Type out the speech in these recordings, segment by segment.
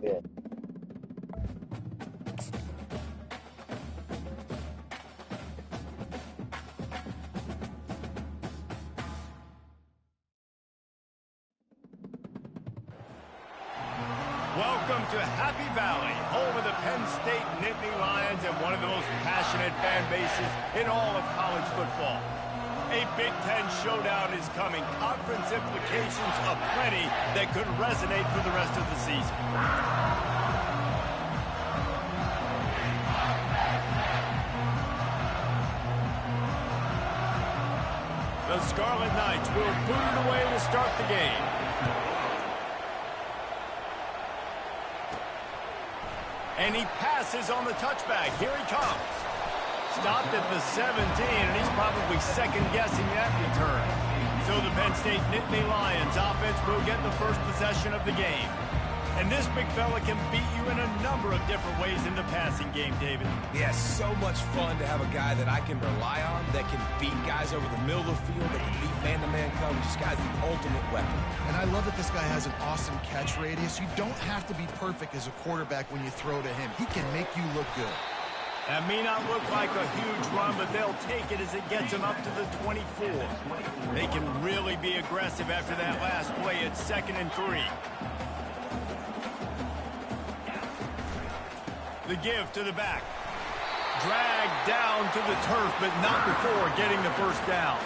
Yeah. Welcome to Happy Valley, home of the Penn State Nittany Lions and one of the most passionate fan bases in all of college football. A Big Ten showdown is coming. Conference implications aplenty that could resonate for the rest of the season. The Scarlet Knights will boot it away to start the game. And he passes on the touchback. Here he comes. Stopped at the 17, and he's probably second-guessing that return. So the Penn State Nittany Lions offense will get the first possession of the game. And this big fella can beat you in a number of different ways in the passing game, David. Yes, so much fun to have a guy that I can rely on, that can beat guys over the middle of the field, that can beat man-to-man coverage. This guy's the ultimate weapon. And I love that this guy has an awesome catch radius. You don't have to be perfect as a quarterback when you throw to him. He can make you look good. That may not look like a huge run, but they'll take it as it gets them up to the 24. They can really be aggressive after that last play at 2nd and 3. The give to the back. Dragged down to the turf, but not before getting the first down.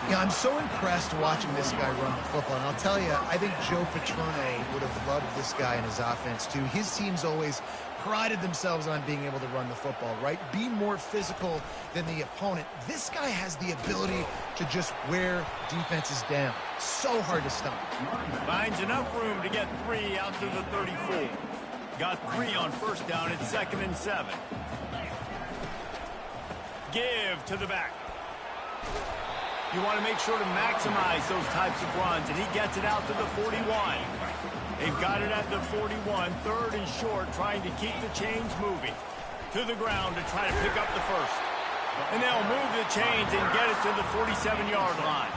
Yeah, I'm so impressed watching this guy run the football. And I'll tell you, I think Joe Paterno would have loved this guy in his offense, too. His teams always prided themselves on being able to run the football, right? Be more physical than the opponent. This guy has the ability to just wear defenses down. So hard to stop. Finds enough room to get 3 out to the 34. Got 3 on first down at 2nd and 7. Give to the back. You want to make sure to maximize those types of runs, and he gets it out to the 41. They've got it at the 41, 3rd and short, trying to keep the chains moving. To the ground to try to pick up the first. And they'll move the chains and get it to the 47-yard line.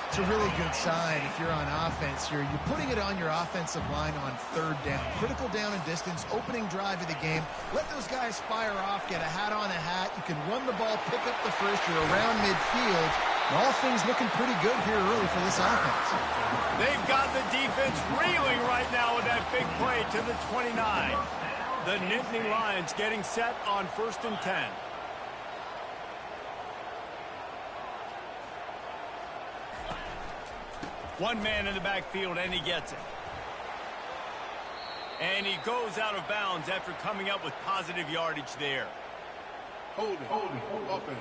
It's a really good sign if you're on offense here. You're putting it on your offensive line on 3rd down. Critical down and distance, opening drive of the game. Let those guys fire off, get a hat on a hat. You can run the ball, pick up the first. You're around midfield. And all things looking pretty good here early for this offense. They've got the defense reeling right now with that big play to the 29. The Nittany Lions getting set on 1st and 10. One man in the backfield, and he gets it. And he goes out of bounds after coming up with positive yardage there. Hold it, open.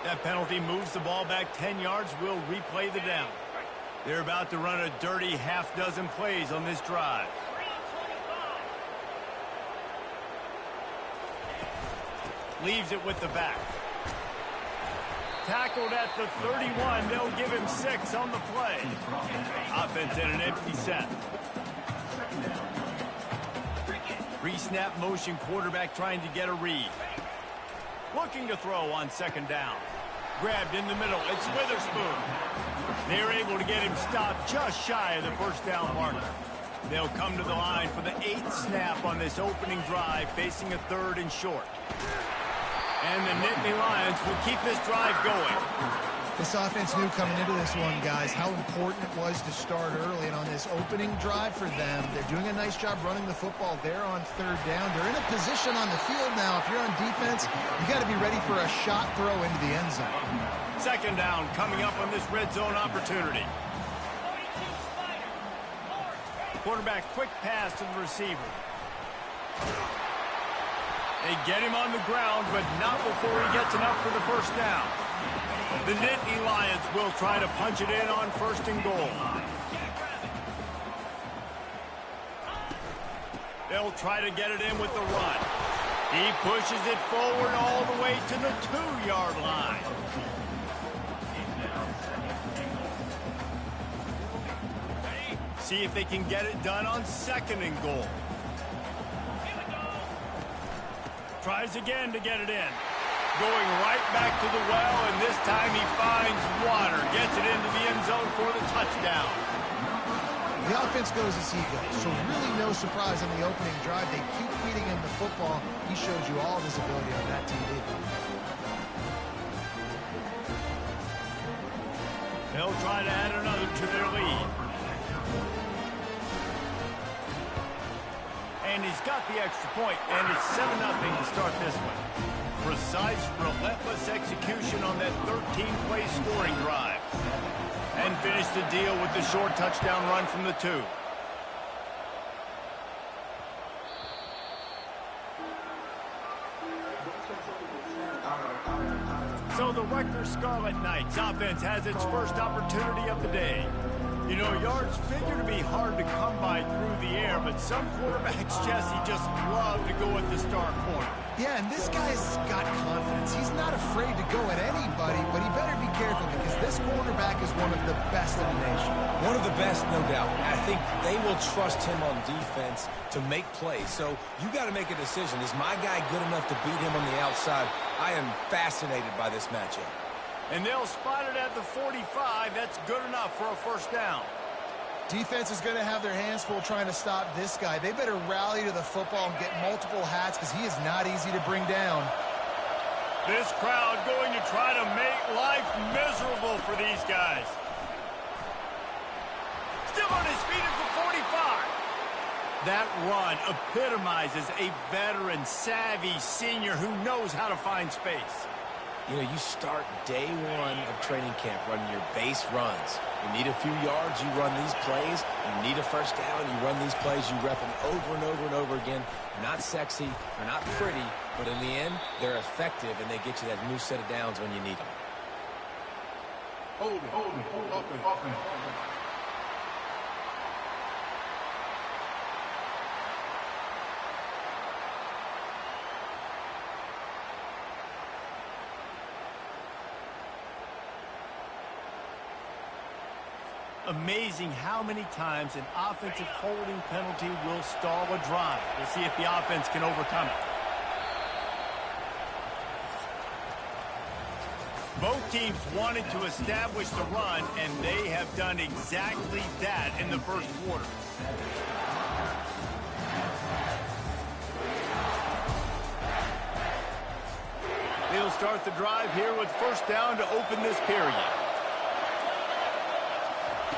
That penalty moves the ball back 10 yards. We'll replay the down. They're about to run a dirty half-dozen plays on this drive. Leaves it with the back. Tackled at the 31. They'll give him 6 on the play. Offense in an empty set. Pre-snap motion, quarterback trying to get a read. Looking to throw on 2nd down. Grabbed in the middle. It's Witherspoon. They're able to get him stopped just shy of the first down marker. They'll come to the line for the 8th snap on this opening drive, facing a 3rd and short. And the Nittany Lions will keep this drive going. This offense knew coming into this one, guys, how important it was to start early. And on this opening drive for them, they're doing a nice job running the football there on 3rd down. They're in a position on the field now. If you're on defense, you got to be ready for a shot throw into the end zone. 2nd down coming up on this red zone opportunity. Quarterback quick pass to the receiver. They get him on the ground, but not before he gets enough for the first down. The Nittany Lions will try to punch it in on 1st and goal. They'll try to get it in with the run. He pushes it forward all the way to the 2-yard line. See if they can get it done on 2nd and goal. Tries again to get it in. going right back to the well, and this time he finds water. Gets it into the end zone for the touchdown. The offense goes as he goes, so really no surprise on the opening drive. They keep feeding him the football. He showed you all of his ability on that TV. They'll try to add another to their lead. And he's got the extra point, and it's 7-0 to start this one. Precise, relentless execution on that 13-play scoring drive. And finish the deal with the short touchdown run from the 2. So the Rutgers Scarlet Knights offense has its first opportunity of the day. You know, yards figure to be hard to come by through the air, but some quarterbacks, Jesse, just love to go at the star corner. Yeah, and this guy's got confidence. He's not afraid to go at anybody, but he better be careful because this quarterback is one of the best in the nation. One of the best, no doubt. I think they will trust him on defense to make plays. So you got to make a decision. Is my guy good enough to beat him on the outside? I am fascinated by this matchup. And they'll spot it at the 45. That's good enough for a first down. Defense is going to have their hands full trying to stop this guy. They better rally to the football and get multiple hats because he is not easy to bring down. This crowd going to try to make life miserable for these guys. Still on his feet at the 45. That run epitomizes a veteran, savvy senior who knows how to find space. You know, you start day one of training camp running your base runs. You need a few yards, you run these plays. You need a first down, you run these plays. You rep them over and over and over again. They're not sexy, they're not pretty, but in the end, they're effective, and they get you that new set of downs when you need them. Hold it, open. Amazing how many times an offensive holding penalty will stall a drive. We'll see if the offense can overcome it. Both teams wanted to establish the run, and they have done exactly that in the first quarter. They'll start the drive here with first down to open this period.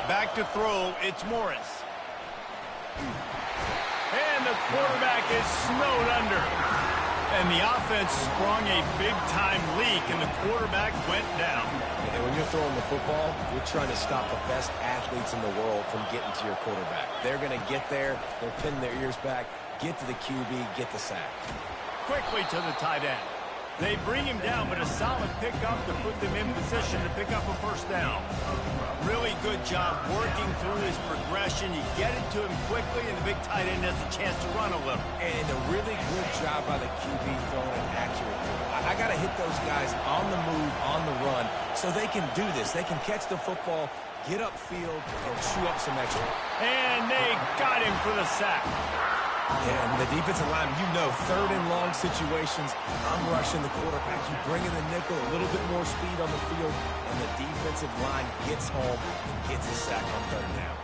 Back to throw, it's Morris. And the quarterback is snowed under. And the offense sprung a big-time leak, and the quarterback went down. And when you're throwing the football, you're trying to stop the best athletes in the world from getting to your quarterback. They're going to get there, they're pinning their ears back, get to the QB, get the sack. Quickly to the tight end. They bring him down, but a solid pickup to put them in position to pick up a first down. Really good job working through his progression. You get it to him quickly, and the big tight end has a chance to run a little. And a really good job by the QB throwing an accurate throw. I got to hit those guys on the move, on the run, so they can do this. They can catch the football, get upfield, and chew up some extra. And they got him for the sack. Yeah, and the defensive line, you know, third and long situations, I'm rushing the quarterback. You bring in the nickel, a little bit more speed on the field, and the defensive line gets home and gets a sack on third down.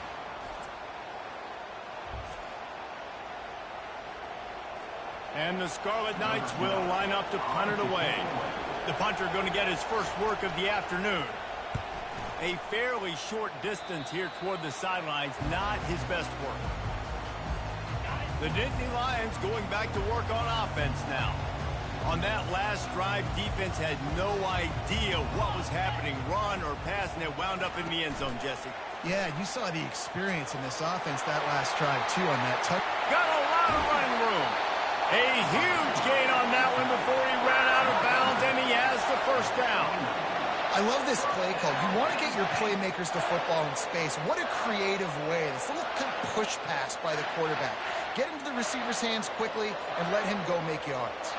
And the Scarlet Knights will line up to punt it away. The punter going to get his first work of the afternoon. A fairly short distance here toward the sidelines, not his best work. The Nittany Lions going back to work on offense now. On that last drive, defense had no idea what was happening, run or pass, and it wound up in the end zone, Jesse. Yeah, you saw the experience in this offense that last drive, too, on that touch. Got a lot of running room. A huge gain on that one before he ran out of bounds, and he has the first down. I love this play call. You want to get your playmakers to football in space. What a creative way. This little push pass by the quarterback. Get into the receiver's hands quickly and let him go make yards.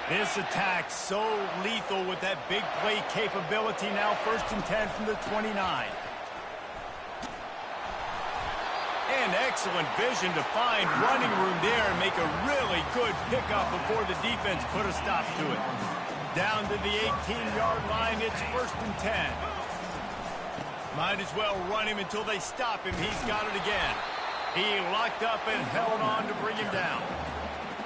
This attack so lethal with that big play capability. Now 1st and 10 from the 29. And excellent vision to find running room there and make a really good pickup before the defense put a stop to it. Down to the 18-yard line, it's 1st and 10. Might as well run him until they stop him. He's got it again. He locked up and held on to bring him down.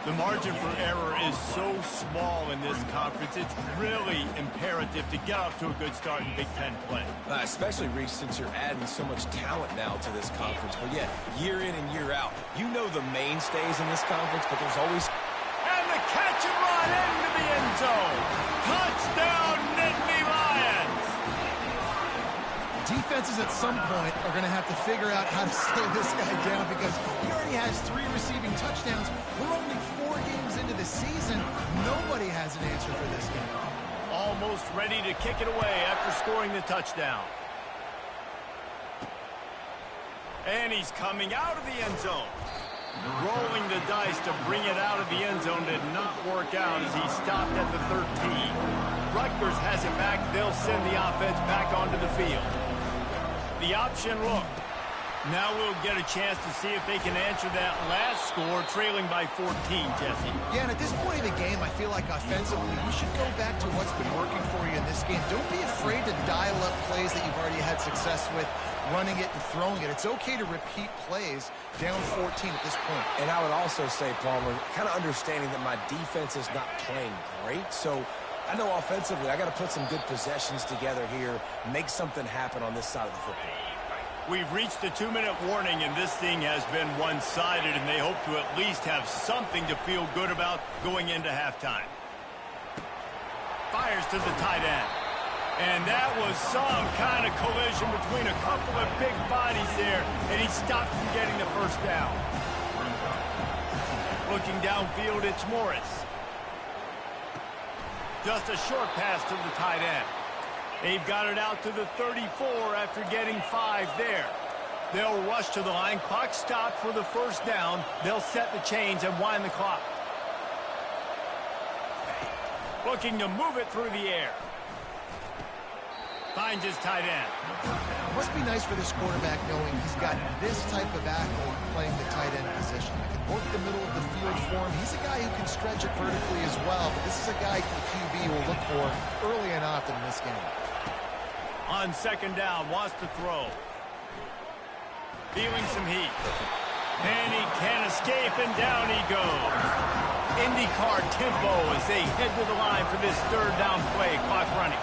The margin for error is so small in this conference, it's really imperative to get off to a good start in Big Ten play. Especially, Reese, since you're adding so much talent now to this conference. But yeah, year in and year out, you know the mainstays in this conference, but there's always... And the catch and run into the end zone. Touchdown, Nittany Lions! Defenses at some point are going to have to figure out how to slow this guy down because he already has 3 receiving touchdowns. We're only 4 games into the season. Nobody has an answer for this game. Almost ready to kick it away after scoring the touchdown. And he's coming out of the end zone. Rolling the dice to bring it out of the end zone did not work out as he stopped at the 13. Rutgers has it back. They'll send the offense back onto the field. The option look. Now we'll get a chance to see if they can answer that last score, trailing by 14, Jesse. Yeah, and at this point of the game, I feel like offensively, you should go back to what's been working for you in this game. Don't be afraid to dial up plays that you've already had success with, running it and throwing it. It's okay to repeat plays down 14 at this point. And I would also say, Palmer, kind of understanding that my defense is not playing great, so I know offensively I got to put some good possessions together here, make something happen on this side of the football. We've reached the 2-minute warning, and this thing has been one-sided, and they hope to at least have something to feel good about going into halftime. Fires to the tight end. And that was some kind of collision between a couple of big bodies there, and he stopped from getting the first down. Looking downfield, it's Morris. Just a short pass to the tight end. They've got it out to the 34 after getting 5 there. They'll rush to the line. Clock stopped for the first down. They'll set the chains and wind the clock. Looking to move it through the air. Finds his tight end. Must be nice for this quarterback knowing he's got this type of athlete playing the tight end position. He can work the middle of the field for him. He's a guy who can stretch it vertically as well, but this is a guy the QB will look for early and often in this game. On second down, wants to throw. Feeling some heat. And he can't escape, and down he goes. IndyCar tempo as they head to the line for this 3rd down play. Clock running.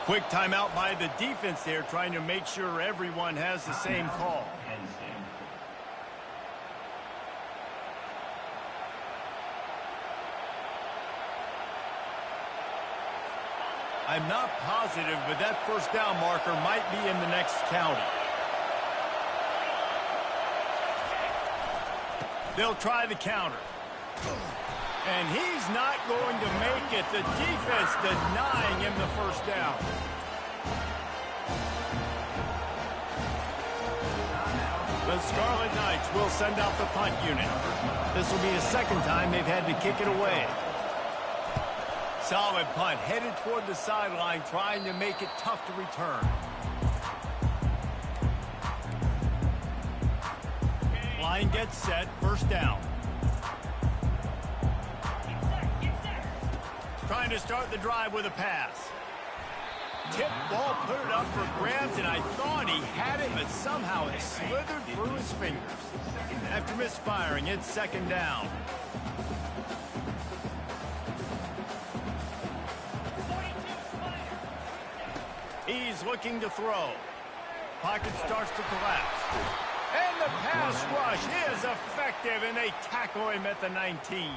Quick timeout by the defense there, trying to make sure everyone has the same call. I'm not positive, but that first down marker might be in the next county. They'll try the counter. And he's not going to make it. The defense denying him the first down. The Scarlet Knights will send out the punt unit. This will be the 2nd time they've had to kick it away. Solid punt, headed toward the sideline, trying to make it tough to return. Line gets set, first down. Trying to start the drive with a pass. Tip ball, put it up for grabs, and I thought he had it, but somehow it slithered through his fingers. After misfiring, it's 2nd down. He's looking to throw. Pocket starts to collapse. And the pass rush is effective, and they tackle him at the 19.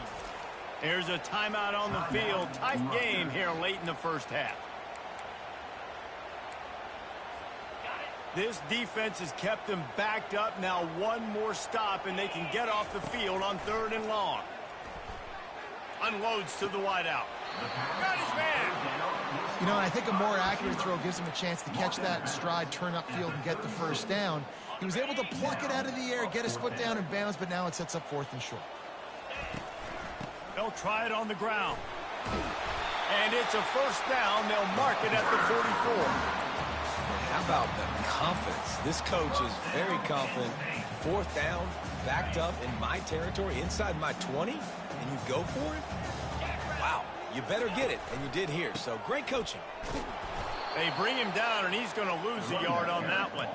There's a timeout on the field. Tight game here late in the first half. This defense has kept them backed up. Now one more stop, and they can get off the field on 3rd and long. Unloads to the wideout. Got his man. You know, and I think a more accurate throw gives him a chance to catch that in stride, turn upfield, and get the first down. He was able to pluck it out of the air, get his foot down and bounds, but now it sets up 4th and short. They'll try it on the ground. And it's a first down. They'll mark it at the 44. How about the confidence? This coach is very confident. 4th down, backed up in my territory, inside my 20, and you go for it? Wow, you better get it, and you did here. So great coaching. They bring him down, and he's going to lose a yard on that one.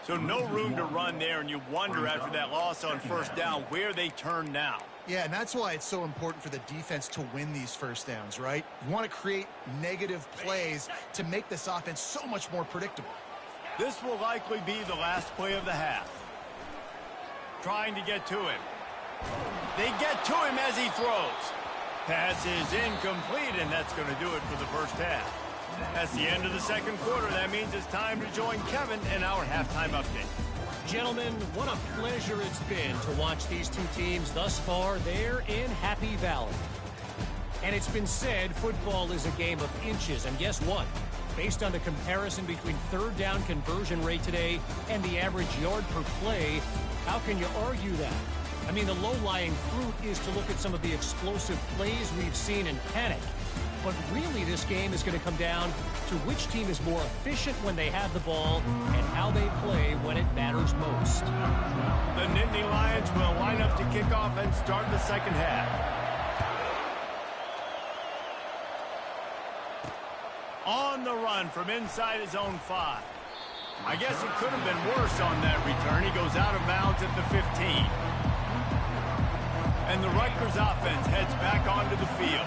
So no room to run there, and you wonder after that loss on first down where they turn now. Yeah, and that's why it's so important for the defense to win these first downs, right? You want to create negative plays to make this offense so much more predictable. This will likely be the last play of the half. Trying to get to him. They get to him as he throws. Pass is incomplete, and that's going to do it for the first half. That's the end of the second quarter. That means it's time to join Kevin in our halftime update. Gentlemen, what a pleasure it's been to watch these two teams thus far there in Happy Valley. And it's been said football is a game of inches, and guess what? Based on the comparison between third down conversion rate today and the average yard per play, how can you argue that? I mean, the low-lying fruit is to look at some of the explosive plays we've seen in panic. But really, this game is going to come down to which team is more efficient when they have the ball and how they play when it matters most. The Nittany Lions will line up to kick off and start the second half. On the run from inside his own 5. I guess it could have been worse on that return. He goes out of bounds at the 15. And the Rutgers offense heads back onto the field.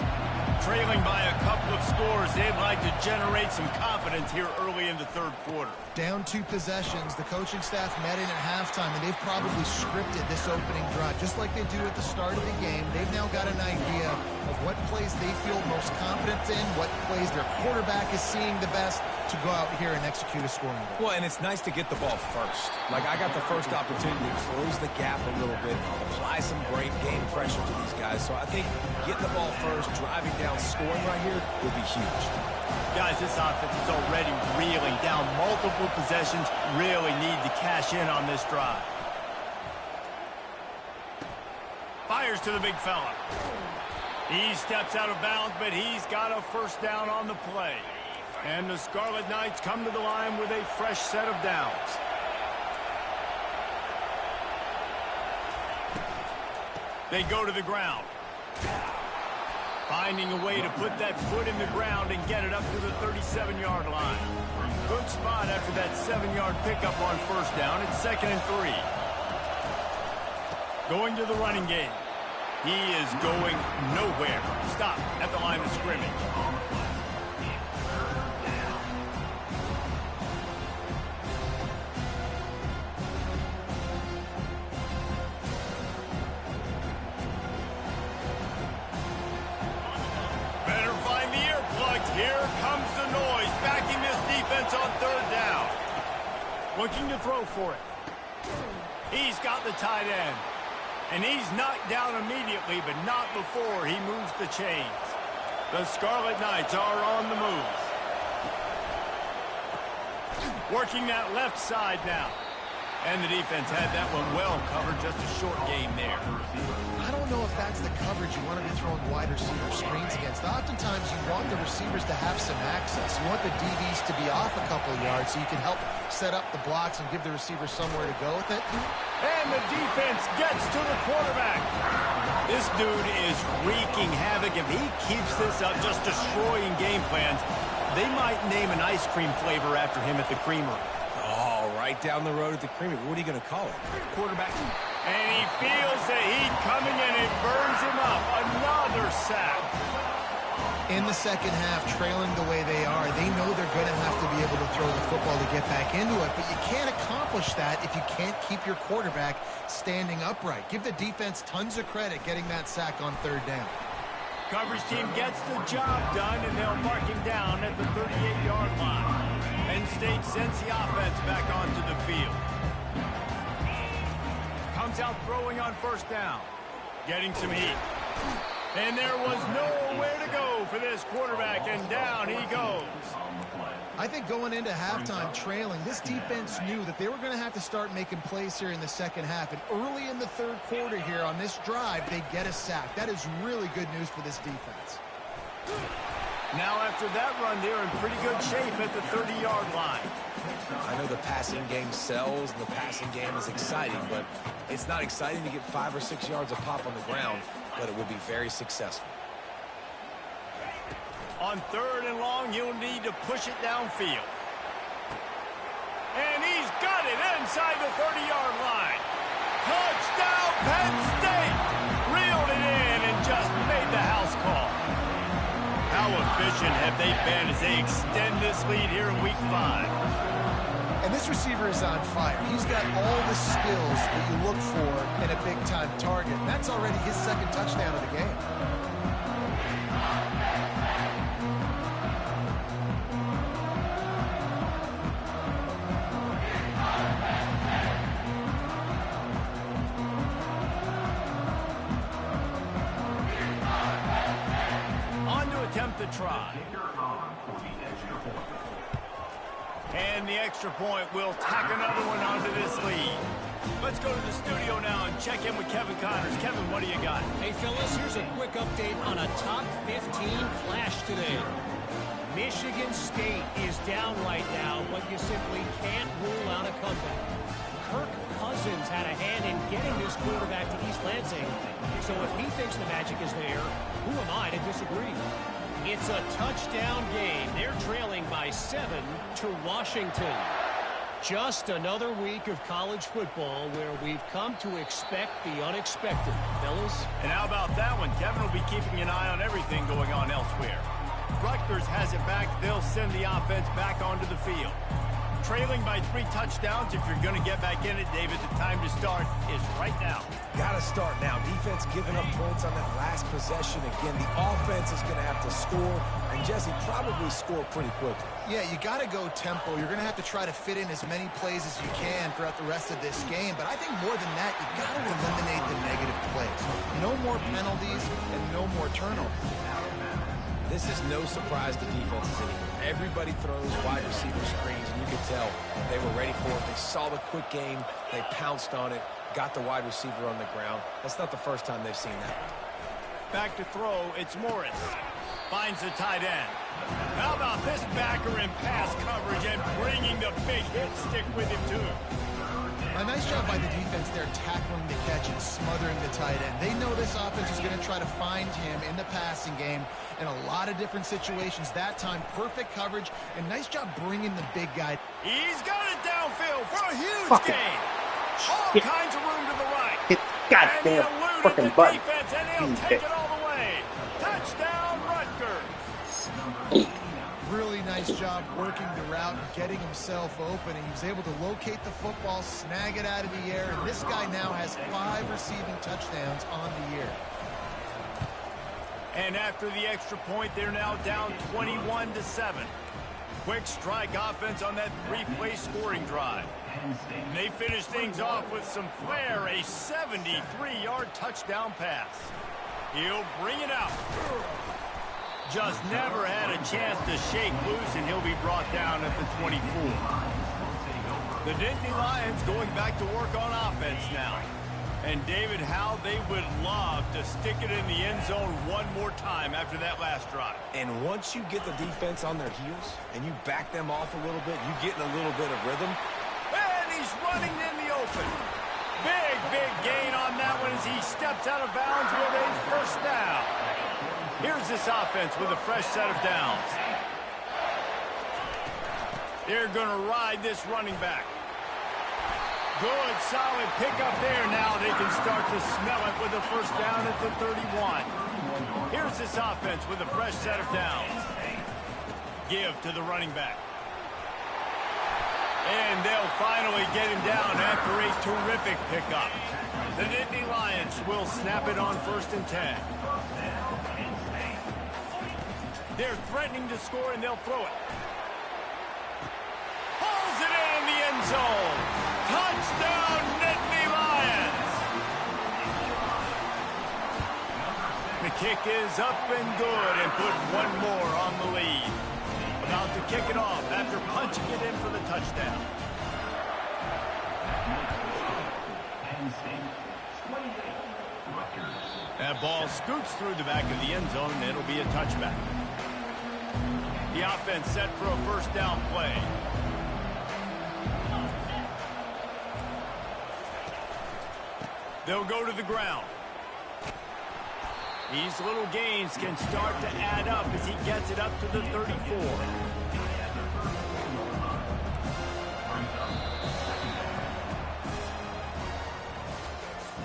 Trailing by a couple of scores, they'd like to generate some confidence here early in the third quarter. Down 2 possessions, the coaching staff met in at halftime, and they've probably scripted this opening drive. Just like they do at the start of the game, they've now got an idea of what plays they feel most confident in, what plays their quarterback is seeing the best to go out here and execute a scoring goal. Well, and it's nice to get the ball first. Like, I got the first opportunity to close the gap a little bit, apply some great game pressure to these guys. So I think getting the ball first, driving down, scoring right here would be huge. Guys, this offense is already reeling down multiple possessions. Really need to cash in on this drive. Fires to the big fella. He steps out of bounds, but he's got a first down on the play. And the Scarlet Knights come to the line with a fresh set of downs. They go to the ground. Finding a way to put that foot in the ground and get it up to the 37-yard line. Good spot after that 7-yard pickup on first down. It's 2nd and 3. Going to the running game. He is going nowhere. Stop at the line of scrimmage. Here comes the noise, backing this defense on third down. Looking to throw for it. He's got the tight end. And he's knocked down immediately, but not before he moves the chains. The Scarlet Knights are on the move. Working that left side now. And the defense had that one well covered, just a short game there. I don't know if that's the coverage you want to be throwing wide receiver screens against. Oftentimes, you want the receivers to have some access. You want the DBs to be off a couple of yards so you can help set up the blocks and give the receiver somewhere to go with it. And the defense gets to the quarterback. This dude is wreaking havoc. If he keeps this up, just destroying game plans, they might name an ice cream flavor after him at the creamery. Oh, right down the road at the creamery. What are you going to call it? Quarterback. And he feels the heat coming and it burns him up. Another sack. In the second half, trailing the way they are, they know they're going to have to be able to throw the football to get back into it, but you can't accomplish that if you can't keep your quarterback standing upright. Give the defense tons of credit getting that sack on third down. Coverage team gets the job done, and they'll mark him down at the 38-yard line. Penn State sends the offense back onto the field. Comes out throwing on first down. Getting some heat. And there was nowhere to go for this quarterback, and down he goes. I think going into halftime trailing, this defense knew that they were going to have to start making plays here in the second half. And early in the third quarter here on this drive, they get a sack. That is really good news for this defense. Now after that run, they're in pretty good shape at the 30-yard line. I know the passing game sells and the passing game is exciting, but it's not exciting to get 5 or 6 yards a pop on the ground, but it will be very successful. On 3rd and long, you'll need to push it downfield. And he's got it inside the 30-yard line. Touchdown, Penn State! Reeled it in and just made the house call. How efficient have they been as they extend this lead here in Week 5? And this receiver is on fire. He's got all the skills that you look for in a big-time target. And that's already his second touchdown of the game. Try. And the extra point will tack another one onto this lead. Let's go to the studio now and check in with Kevin Connors. Kevin, what do you got? Hey, fellas, here's a quick update on a top 15 clash today. Michigan State is down right now, but you simply can't rule out a comeback. Kirk Cousins had a hand in getting this quarterback to East Lansing, so if he thinks the magic is there, who am I to disagree? It's a touchdown game. They're trailing by 7 to Washington. Just another week of college football where we've come to expect the unexpected, fellas. And how about that one? Kevin will be keeping an eye on everything going on elsewhere. Rutgers has it back. They'll send the offense back onto the field. Trailing by 3 touchdowns. If you're going to get back in it, David, the time to start is right now. Got to start now. Defense giving up points on that last possession. Again, the offense is going to have to score, and Jesse probably score pretty quickly. Yeah, you got to go tempo. You're going to have to try to fit in as many plays as you can throughout the rest of this game. But I think more than that, you got to eliminate the negative plays. No more penalties and no more turnovers. This is no surprise to defenses anymore. Everybody throws wide receiver screens, and you can tell they were ready for it. They saw the quick game. They pounced on it, got the wide receiver on the ground. That's not the first time they've seen that. Back to throw, it's Morris. Finds the tight end. How about this backer in pass coverage and bringing the big hit stick with him, too? A nice job by the defense there tackling the catch and smothering the tight end. They know this offense is going to try to find him in the passing game in a lot of different situations. That time, perfect coverage, and nice job bringing the big guy. He's got it downfield for a huge gain. All kinds of room to the right. Hit goddamn freaking button. Defense, and he'll take it all the way. Touchdown, Rutgers. Really nice job working the route and getting himself open. And he was able to locate the football, snag it out of the air, and this guy now has 5 receiving touchdowns on the year. And after the extra point, they're now down 21-7. Quick strike offense on that 3-play scoring drive. And they finish things off with some flair, a 73-yard touchdown pass. He'll bring it out. Just never had a chance to shake loose, and he'll be brought down at the 24. The Nittany Lions going back to work on offense now. And David, how they would love to stick it in the end zone one more time after that last drive. And once you get the defense on their heels and you back them off a little bit, you get in a little bit of rhythm. And he's running in the open. Big gain on that one as he steps out of bounds with a first down. Here's this offense with a fresh set of downs. They're going to ride this running back. Good, solid pickup there. Now they can start to smell it with a first down at the 31. Here's this offense with a fresh set of downs. Give to the running back. And they'll finally get him down after a terrific pickup. The Nittany Lions will snap it on 1st and 10. They're threatening to score, and they'll throw it. Pulls it in the end zone. Touchdown, Nittany Lions. Kick is up and good and put one more on the lead. About to kick it off after punching it in for the touchdown. That ball scoots through the back of the end zone, and it'll be a touchback. The offense set for a first down play. They'll go to the ground. These little gains can start to add up as he gets it up to the 34.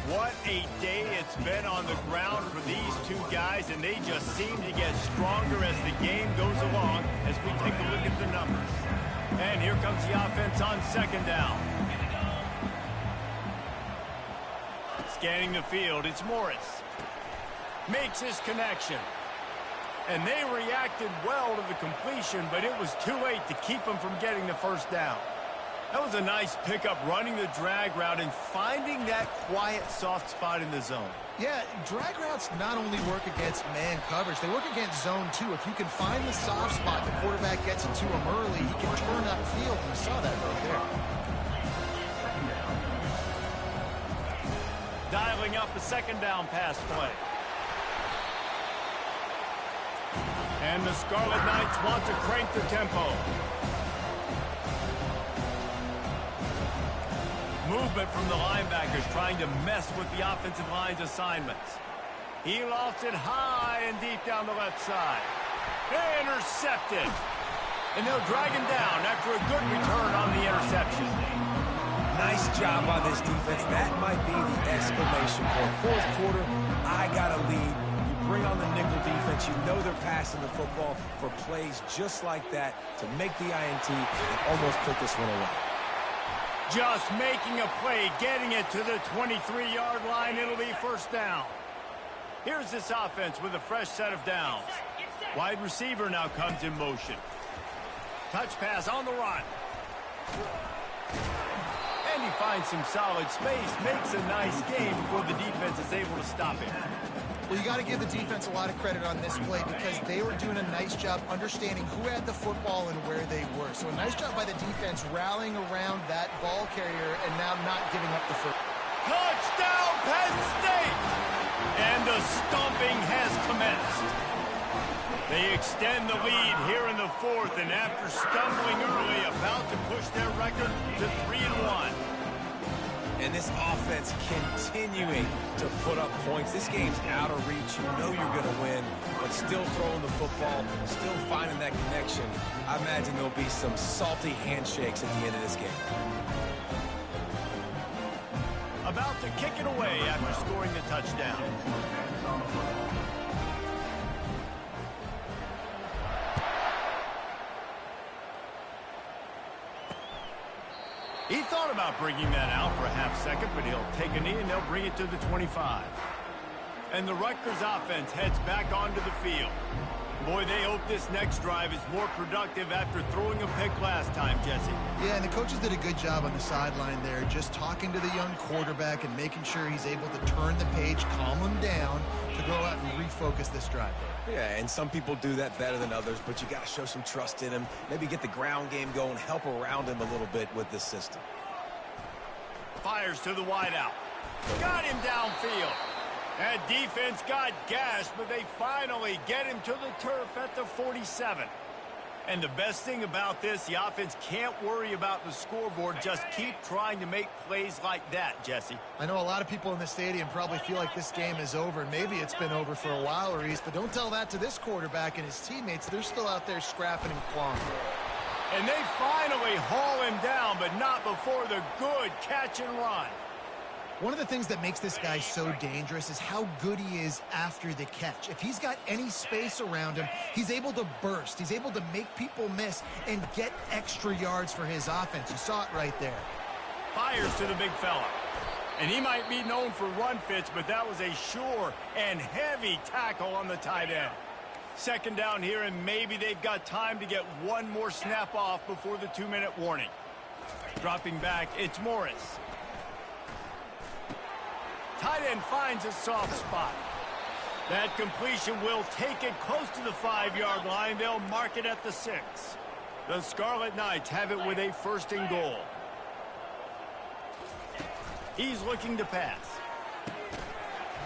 What a day it's been on the ground for these two guys, and they just seem to get stronger as the game goes along as we take a look at the numbers. And here comes the offense on second down. Scanning the field, it's Morris. Makes his connection. And they reacted well to the completion, but it was too late to keep them from getting the first down. That was a nice pickup, running the drag route and finding that quiet, soft spot in the zone. Yeah, drag routes not only work against man coverage, they work against zone too. If you can find the soft spot, the quarterback gets it to him early, he can turn upfield, and you saw that right there. Dialing up a second down pass play. And the Scarlet Knights want to crank the tempo. Movement from the linebackers trying to mess with the offensive line's assignments. He lofts it high and deep down the left side. Intercepted. And they'll drag him down after a good return on the interception. Nice job on this defense. That might be the exclamation point. Fourth quarter, I got a lead. You bring on the nickel defense. You know they're passing the football for plays just like that to make the INT and almost put this one away. Just making a play, getting it to the 23-yard line. It'll be first down. Here's this offense with a fresh set of downs. Wide receiver now comes in motion. Touch pass on the run. And he finds some solid space, makes a nice game before the defense is able to stop him. Well, you got to give the defense a lot of credit on this play because they were doing a nice job understanding who had the football and where they were. So a nice job by the defense rallying around that ball carrier and now not giving up the foot. Touchdown, Penn State! And the stomping has commenced. They extend the lead here in the fourth, and after stumbling early, about to push their record to 3-1. And this offense continuing to put up points. This game's out of reach. You know you're going to win, but still throwing the football, still finding that connection. I imagine there'll be some salty handshakes at the end of this game. About to kick it away after scoring the touchdown. He thought about bringing that out for a half second, but he'll take a knee and they'll bring it to the 25. And the Rutgers offense heads back onto the field. Boy, they hope this next drive is more productive after throwing a pick last time, Jesse. Yeah, and the coaches did a good job on the sideline there, just talking to the young quarterback and making sure he's able to turn the page, calm him down, to go out and refocus this drive. Yeah, and some people do that better than others, but you got to show some trust in him, maybe get the ground game going, help around him a little bit with this system. Fires to the wideout. Got him downfield. That defense got gashed, but they finally get him to the turf at the 47. And the best thing about this, the offense can't worry about the scoreboard. Just keep trying to make plays like that, Jesse. I know a lot of people in the stadium probably feel like this game is over. Maybe it's been over for a while, Reese, but don't tell that to this quarterback and his teammates. They're still out there scrapping and clawing. And they finally haul him down, but not before the good catch and run. One of the things that makes this guy so dangerous is how good he is after the catch. If he's got any space around him, he's able to burst. He's able to make people miss and get extra yards for his offense. You saw it right there. Fires to the big fella. And he might be known for run fits, but that was a sure and heavy tackle on the tight end. Second down here, and maybe they've got time to get one more snap off before the 2-minute warning. Dropping back, it's Morris. Tight end finds a soft spot. That completion will take it close to the 5-yard line. They'll mark it at the 6. The Scarlet Knights have it with a 1st and goal. He's looking to pass.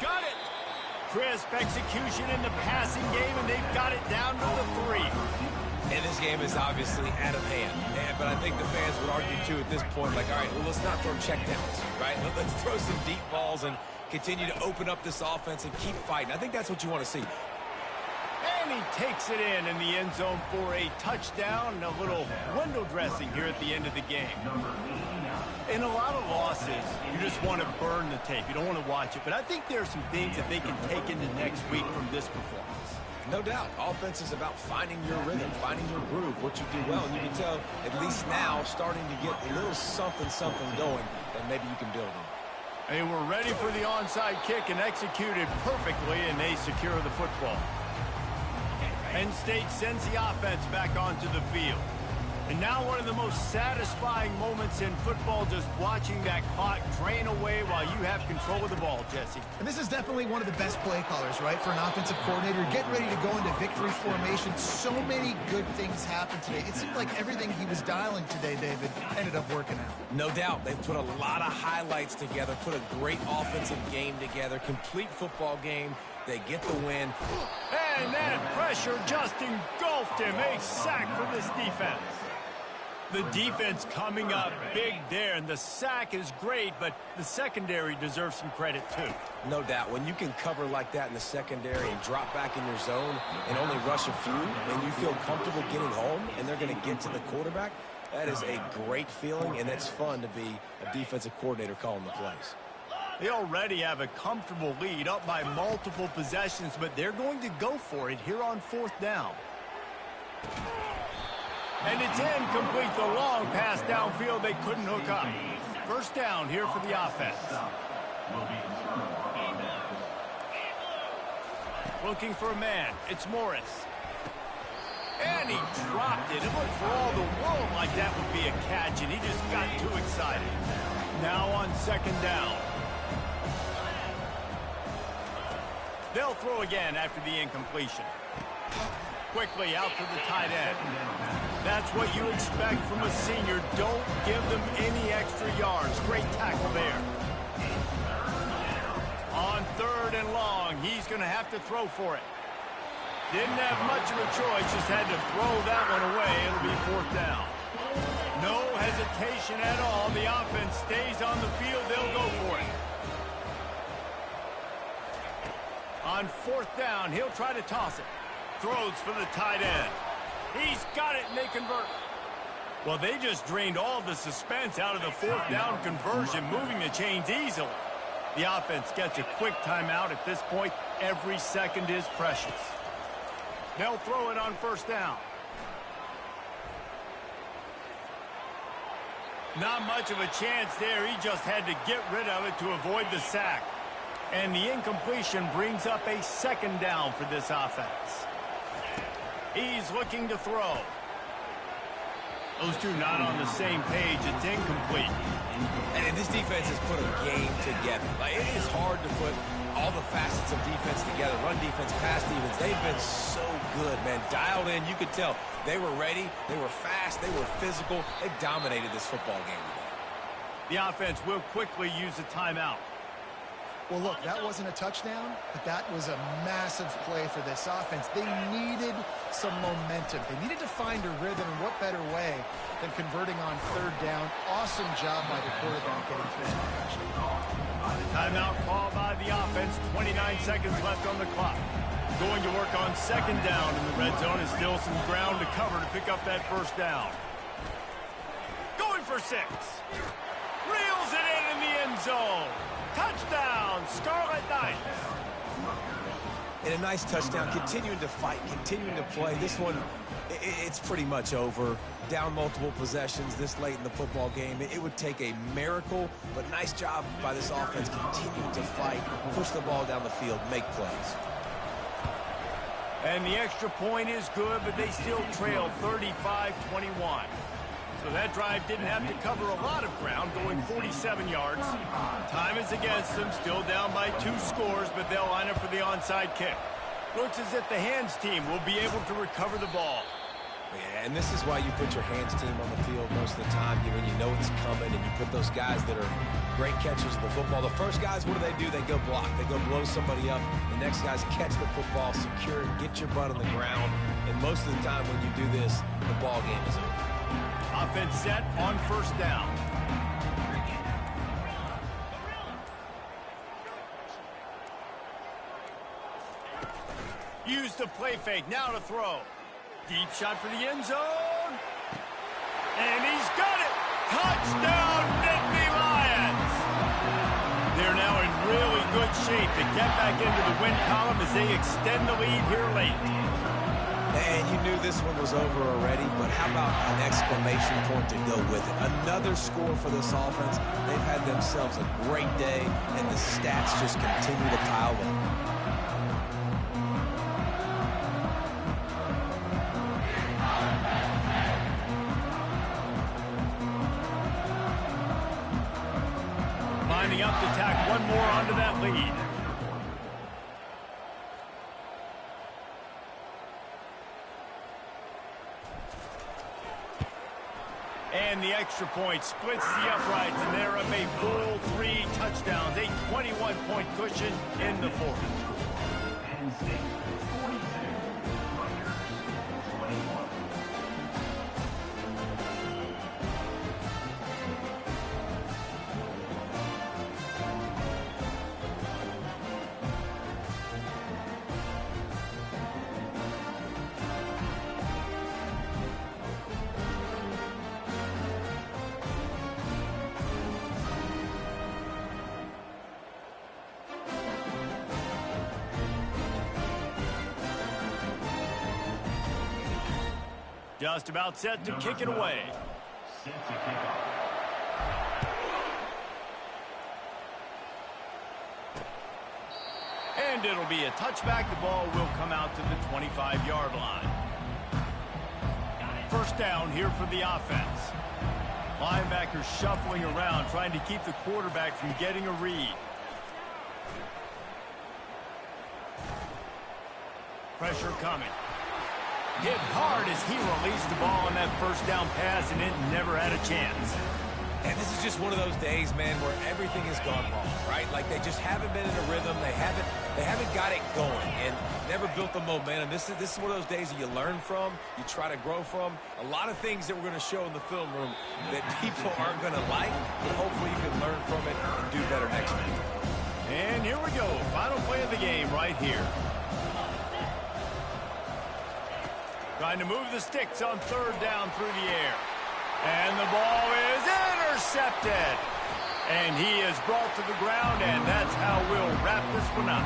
Got it! Crisp execution in the passing game, and they've got it down to the 3. And this game is obviously out of hand. But I think the fans would argue, too, at this point, like, all right, well, let's not throw checkdowns, right? Let's throw some deep balls and continue to open up this offense and keep fighting. I think that's what you want to see. And he takes it in the end zone for a touchdown and a little window dressing here at the end of the game. In a lot of losses, you just want to burn the tape. You don't want to watch it. But I think there are some things that they can take into next week from this performance. No doubt. Offense is about finding your rhythm, finding your groove, what you do well. And you can tell, at least now, starting to get a little something going that maybe you can build on. They were ready for the onside kick and executed perfectly, and they secure the football. Penn State sends the offense back onto the field. And now one of the most satisfying moments in football, just watching that clock drain away while you have control of the ball, Jesse. And this is definitely one of the best play callers, right, for an offensive coordinator. Getting ready to go into victory formation. So many good things happened today. It seemed like everything he was dialing today, David, ended up working out. No doubt. They've put a lot of highlights together, put a great offensive game together, complete football game. They get the win. And that pressure just engulfed him. A sack for this defense. The defense coming up big there, and the sack is great, but the secondary deserves some credit too. No doubt. When you can cover like that in the secondary and drop back in your zone and only rush a few, and you feel comfortable getting home, and they're going to get to the quarterback, that is a great feeling, and it's fun to be a defensive coordinator calling the plays. They already have a comfortable lead, up by multiple possessions, but they're going to go for it here on 4th down. And it's incomplete. The long pass downfield, they couldn't hook up. 1st down here for the offense. Looking for a man. It's Morris. And he dropped it. It looked for all the world like that would be a catch, and he just got too excited. Now on 2nd down. They'll throw again after the incompletion. Quickly out to the tight end. That's what you expect from a senior. Don't give them any extra yards. Great tackle there. On 3rd and long, he's going to have to throw for it. Didn't have much of a choice, just had to throw that one away. It'll be 4th down. No hesitation at all. The offense stays on the field. They'll go for it. On 4th down, he'll try to toss it. Throws for the tight end. He's got it, and they convert. Well, they just drained all the suspense out of the 4th down conversion, moving the chains easily. The offense gets a quick timeout at this point. Every second is precious. They'll throw it on 1st down. Not much of a chance there. He just had to get rid of it to avoid the sack. And the incompletion brings up a 2nd down for this offense. He's looking to throw. Those two not on the same page. It's incomplete. And this defense has put a game together. Like, it is hard to put all the facets of defense together. Run defense, pass defense. They've been so good, man. Dialed in. You could tell they were ready. They were fast. They were physical. They dominated this football game today. The offense will quickly use a timeout. Well, look, that wasn't a touchdown, but that was a massive play for this offense. They needed some momentum. They needed to find a rhythm, and what better way than converting on 3rd down. Awesome job by the quarterback getting through some action. Timeout called by the offense. 29 seconds left on the clock. Going to work on 2nd down in the red zone, and still some ground to cover to pick up that 1st down. Going for 6. Reels it in the end zone. Touchdown, Scarlet Knights. And a nice touchdown, continuing to fight, continuing to play. This one, it's pretty much over. Down multiple possessions this late in the football game. It would take a miracle, but nice job by this offense continuing to fight, push the ball down the field, make plays. And the extra point is good, but they still trail 35-21. So that drive didn't have to cover a lot of ground, going 47 yards. Time is against them, still down by 2 scores, but they'll line up for the onside kick. Looks as if the hands team will be able to recover the ball. Yeah, and this is why you put your hands team on the field most of the time. When you know it's coming, and you put those guys that are great catchers of the football. The first guys, what do? They go block. They go blow somebody up. The next guys catch the football, secure it, get your butt on the ground. And most of the time when you do this, the ball game is over. Offense set on first down. Use the play fake. Now to throw. Deep shot for the end zone. And he's got it. Touchdown, Nittany Lions. They're now in really good shape to get back into the win column as they extend the lead here late. And you knew this one was over already, but how about an exclamation point to go with it? Another score for this offense. They've had themselves a great day, and the stats just continue to pile up. Lining up to tack one more onto that lead. And the extra point splits the uprights, and they're up a full 3 touchdowns, a 21-point cushion in the fourth. Penn State, 42, Rutgers, 21. Just about set to kick it away. Set to kick off. And it'll be a touchback. The ball will come out to the 25-yard line. First down here for the offense. Linebackers shuffling around, trying to keep the quarterback from getting a read. Pressure coming. Hit hard as he released the ball on that first down pass, and it never had a chance. And this is just one of those days, man, where everything has gone wrong, right? Like they just haven't been in a rhythm. They haven't got it going and never built the momentum. This is one of those days that you learn from, you try to grow from. A lot of things that we're going to show in the film room that people aren't going to like, but hopefully you can learn from it and do better next week. And here we go. Final play of the game right here. Trying to move the sticks on third down through the air. And the ball is intercepted. And he is brought to the ground, and that's how we'll wrap this one up.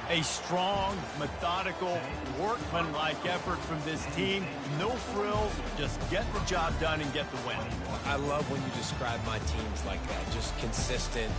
A strong, methodical, workman-like effort from this team. No frills, just get the job done and get the win. I love when you describe my teams like that. Just consistent.